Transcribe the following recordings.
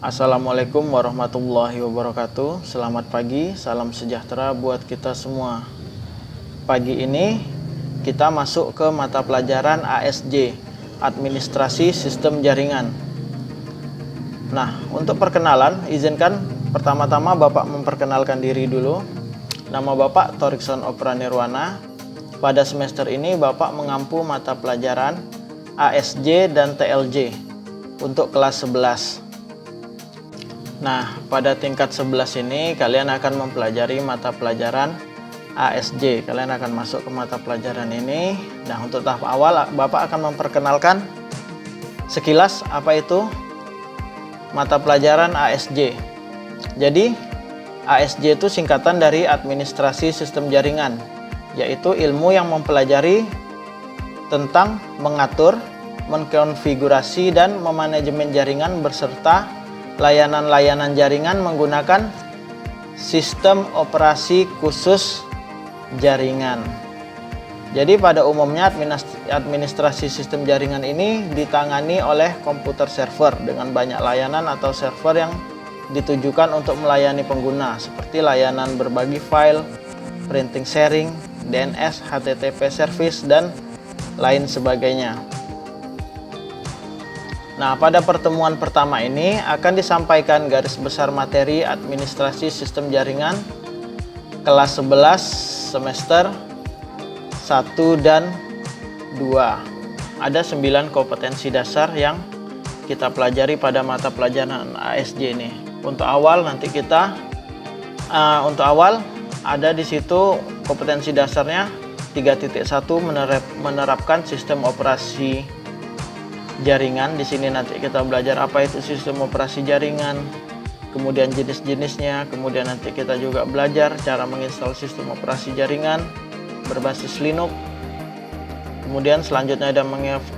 Assalamualaikum warahmatullahi wabarakatuh. Selamat pagi, salam sejahtera buat kita semua. Pagi ini kita masuk ke mata pelajaran ASJ, Administrasi Sistem Jaringan. Nah, untuk perkenalan, izinkan pertama-tama Bapak memperkenalkan diri dulu. Nama Bapak Thorikson Opera Nirwana. Pada semester ini Bapak mengampu mata pelajaran ASJ dan TLJ untuk kelas 11. Nah, pada tingkat 11 ini kalian akan mempelajari mata pelajaran ASJ. Kalian akan masuk ke mata pelajaran ini. Nah, untuk tahap awal Bapak akan memperkenalkan sekilas apa itu mata pelajaran ASJ. Jadi, ASJ itu singkatan dari Administrasi Sistem Jaringan, yaitu ilmu yang mempelajari tentang mengatur, mengkonfigurasi, dan memanajemen jaringan beserta layanan-layanan jaringan menggunakan sistem operasi khusus jaringan. Jadi pada umumnya administrasi sistem jaringan ini ditangani oleh komputer server dengan banyak layanan atau server yang ditujukan untuk melayani pengguna seperti layanan berbagi file, printing sharing, DNS, HTTP service, dan lain sebagainya. Nah, pada pertemuan pertama ini akan disampaikan garis besar materi administrasi sistem jaringan kelas 11 semester 1 dan 2. Ada 9 kompetensi dasar yang kita pelajari pada mata pelajaran ASJ ini. Untuk awal ada di situ kompetensi dasarnya 3.1 menerapkan sistem operasi jaringan. Di sini nanti kita belajar apa itu sistem operasi jaringan, kemudian jenis-jenisnya, kemudian nanti kita juga belajar cara menginstal sistem operasi jaringan berbasis Linux. Kemudian selanjutnya ada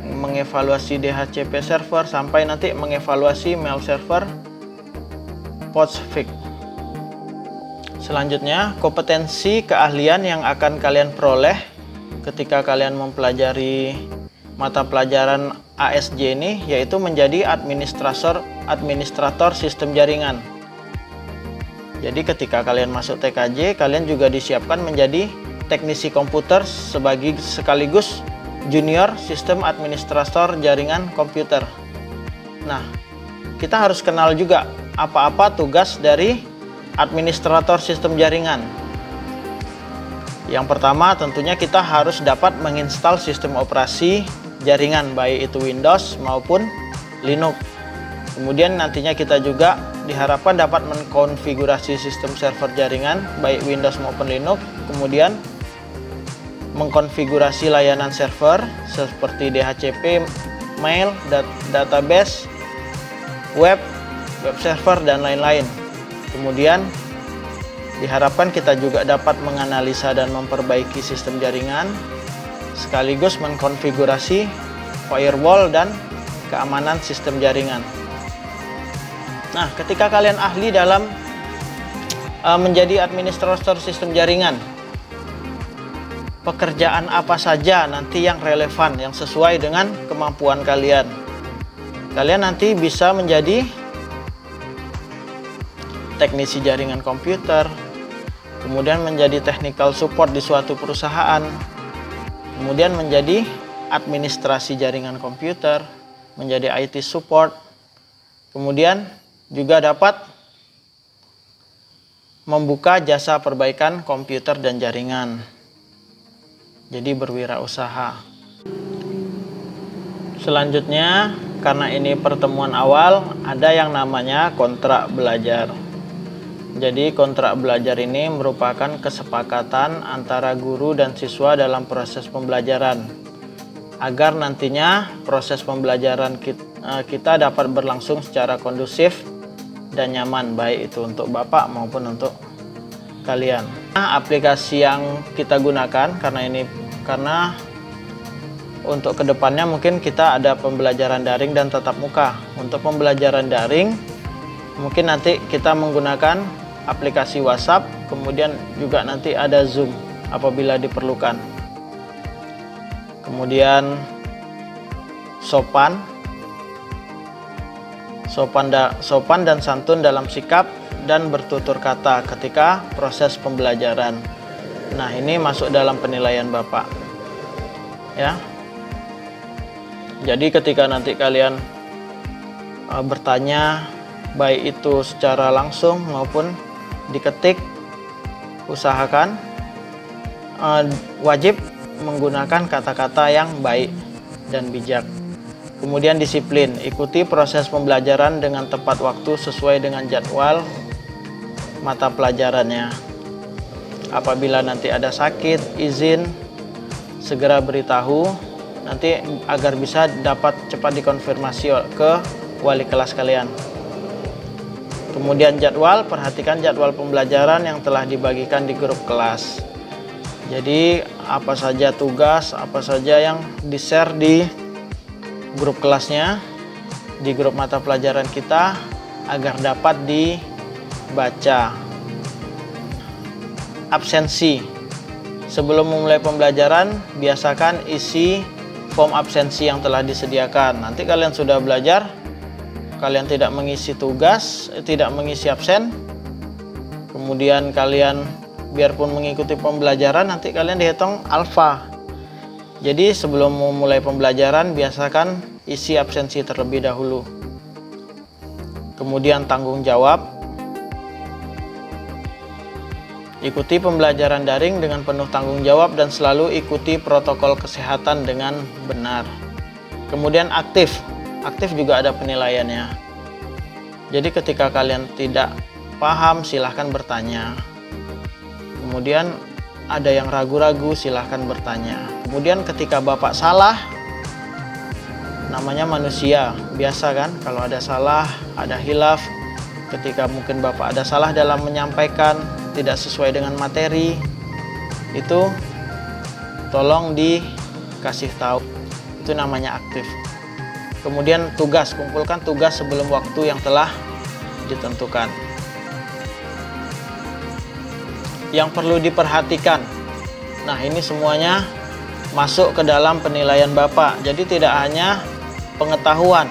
mengevaluasi DHCP server sampai nanti mengevaluasi mail server postfix. Selanjutnya kompetensi keahlian yang akan kalian peroleh ketika kalian mempelajari mata pelajaran ASJ ini yaitu menjadi administrator sistem jaringan. Jadi ketika kalian masuk TKJ, kalian juga disiapkan menjadi teknisi komputer sekaligus junior sistem administrator jaringan komputer. Nah, kita harus kenal juga apa-apa tugas dari administrator sistem jaringan. Yang pertama tentunya kita harus dapat menginstal sistem operasi jaringan baik itu Windows maupun Linux. Kemudian nantinya kita juga diharapkan dapat mengkonfigurasi sistem server jaringan baik Windows maupun Linux. Kemudian mengkonfigurasi layanan server seperti DHCP, mail, database, web server, dan lain-lain. Kemudian diharapkan kita juga dapat menganalisa dan memperbaiki sistem jaringan sekaligus mengkonfigurasi firewall dan keamanan sistem jaringan. Nah, ketika kalian ahli dalam menjadi administrator sistem jaringan, pekerjaan apa saja nanti yang relevan, yang sesuai dengan kemampuan kalian? Kalian nanti bisa menjadi teknisi jaringan komputer, kemudian menjadi technical support di suatu perusahaan, kemudian menjadi administrasi jaringan komputer, menjadi IT support, kemudian juga dapat membuka jasa perbaikan komputer dan jaringan. Jadi berwirausaha. Selanjutnya, karena ini pertemuan awal, ada yang namanya kontrak belajar. Jadi kontrak belajar ini merupakan kesepakatan antara guru dan siswa dalam proses pembelajaran agar nantinya proses pembelajaran kita dapat berlangsung secara kondusif dan nyaman baik itu untuk Bapak maupun untuk kalian. Nah, aplikasi yang kita gunakan karena untuk kedepannya mungkin kita ada pembelajaran daring dan tatap muka. Untuk pembelajaran daring mungkin nanti kita menggunakan aplikasi WhatsApp, kemudian juga nanti ada Zoom apabila diperlukan. Kemudian Sopan sopan dan santun dalam sikap dan bertutur kata ketika proses pembelajaran. Nah, ini masuk dalam penilaian Bapak. Ya. Jadi ketika nanti kalian bertanya, baik itu secara langsung maupun diketik, usahakan wajib menggunakan kata-kata yang baik dan bijak. Kemudian disiplin, ikuti proses pembelajaran dengan tepat waktu sesuai dengan jadwal mata pelajarannya. Apabila nanti ada sakit, izin, segera beritahu nanti agar bisa dapat cepat dikonfirmasi ke wali kelas kalian. Kemudian jadwal, perhatikan jadwal pembelajaran yang telah dibagikan di grup kelas. Jadi apa saja tugas, apa saja yang di-share di grup kelasnya, di grup mata pelajaran kita agar dapat dibaca. Absensi. Sebelum memulai pembelajaran, biasakan isi form absensi yang telah disediakan. Nanti kalian sudah belajar, kalian tidak mengisi tugas, tidak mengisi absen, kemudian kalian biarpun mengikuti pembelajaran, nanti kalian dihitung alfa. Jadi sebelum memulai pembelajaran, biasakan isi absensi terlebih dahulu. Kemudian tanggung jawab. Ikuti pembelajaran daring dengan penuh tanggung jawab dan selalu ikuti protokol kesehatan dengan benar. Kemudian aktif. Aktif juga ada penilaiannya. Jadi ketika kalian tidak paham, silahkan bertanya. Kemudian ada yang ragu-ragu, silahkan bertanya. Kemudian ketika Bapak salah, namanya manusia, biasa kan kalau ada salah, ada hilaf. Ketika mungkin Bapak ada salah dalam menyampaikan, tidak sesuai dengan materi, itu tolong dikasih tahu. Itu namanya aktif. Kemudian tugas, kumpulkan tugas sebelum waktu yang telah ditentukan. Yang perlu diperhatikan. Nah, ini semuanya masuk ke dalam penilaian Bapak. Jadi tidak hanya pengetahuan.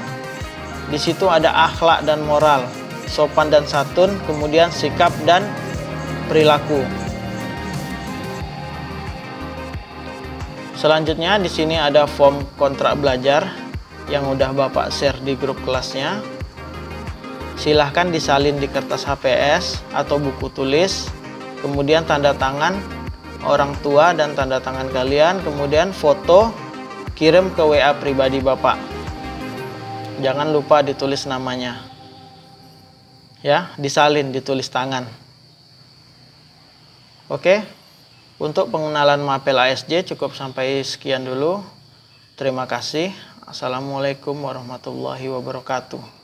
Di situ ada akhlak dan moral, sopan dan santun, kemudian sikap dan perilaku. Selanjutnya di sini ada form kontrak belajar yang udah Bapak share di grup kelasnya. Silahkan disalin di kertas HPS atau buku tulis. Kemudian tanda tangan orang tua dan tanda tangan kalian, kemudian foto, kirim ke WA pribadi Bapak. Jangan lupa ditulis namanya. Ya, disalin, ditulis tangan. Oke. Untuk pengenalan Mapel ASJ cukup sampai sekian dulu. Terima kasih. Assalamualaikum warahmatullahi wabarakatuh.